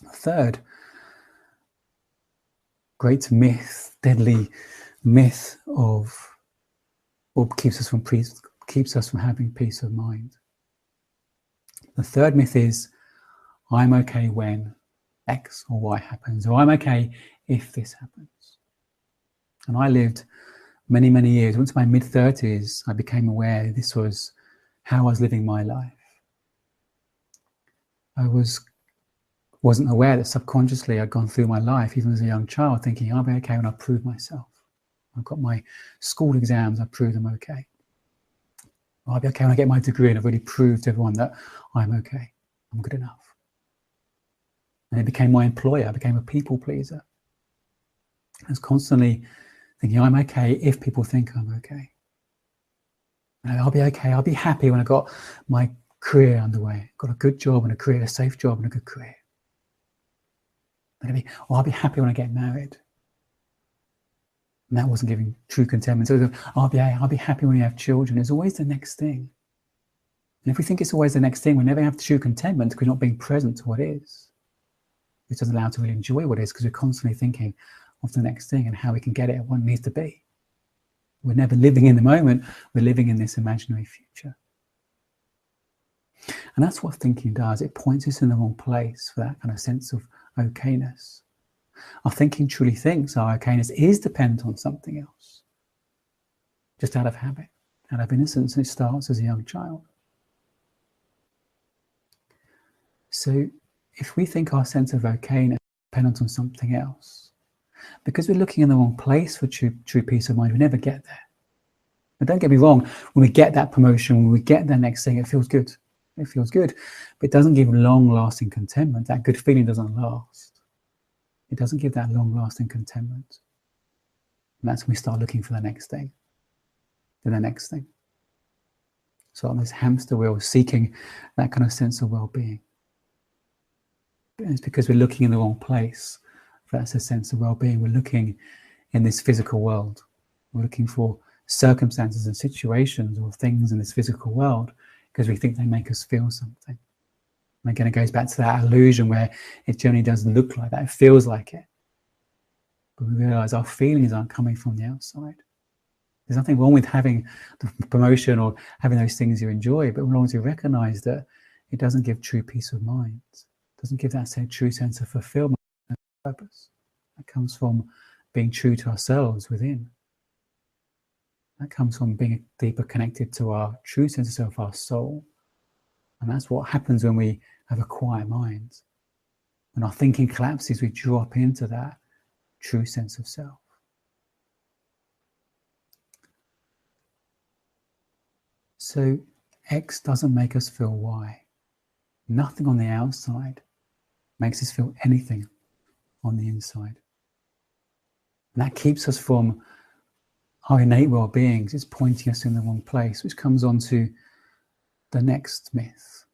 The third great myth, deadly myth of what keeps us from having peace of mind. The third myth is, I'm okay when X or Y happens, or I'm okay if this happens. And I lived many, many years. Once my mid-30s, I became aware this was how I was living my life. I wasn't aware that subconsciously I'd gone through my life, even as a young child, thinking, I'll be okay when I prove myself. I've got my school exams, I prove them okay. I'll be okay when I get my degree and I've already proved to everyone that I'm okay, I'm good enough. And it became my employer, I became a people pleaser. I was constantly thinking, I'm okay if people think I'm okay. And I'll be okay, I'll be happy when I got my career underway, got a good job and a career, a safe job and a good career. I'll be happy when I get married. And that wasn't giving true contentment. So I'll be happy when you have children. It's always the next thing. And if we think it's always the next thing, we never have true contentment because we're not being present to what is. Which doesn't allow us to really enjoy what is, because we're constantly thinking of the next thing and how we can get it, what it needs to be. We're never living in the moment. We're living in this imaginary future. And that's what thinking does. It points us in the wrong place for that kind of sense of okayness. Our thinking truly thinks our okayness is dependent on something else, just out of habit, out of innocence, and it starts as a young child. So if we think our sense of okayness is dependent on something else, because we're looking in the wrong place for true peace of mind, we never get there. But don't get me wrong, when we get that promotion, when we get that next thing, it feels good. It feels good, but it doesn't give long-lasting contentment. That good feeling doesn't last. It doesn't give that long-lasting contentment. And that's when we start looking for the next thing, then the next thing. So on this hamster wheel, seeking that kind of sense of well-being. It's because we're looking in the wrong place. That's a sense of well-being. We're looking in this physical world. We're looking for circumstances and situations or things in this physical world because we think they make us feel something. And again, it goes back to that illusion where it generally doesn't look like that. It feels like it. But we realize our feelings aren't coming from the outside. There's nothing wrong with having the promotion or having those things you enjoy, but as long as you recognize that it doesn't give true peace of mind. It doesn't give that true sense of fulfillment and purpose. That comes from being true to ourselves within. That comes from being deeper connected to our true sense of self, our soul. And that's what happens when we have a quiet mind. When our thinking collapses, we drop into that true sense of self. So X doesn't make us feel Y. Nothing on the outside makes us feel anything on the inside. And that keeps us from our innate well-being. It's pointing us in the wrong place, which comes on to the next myth.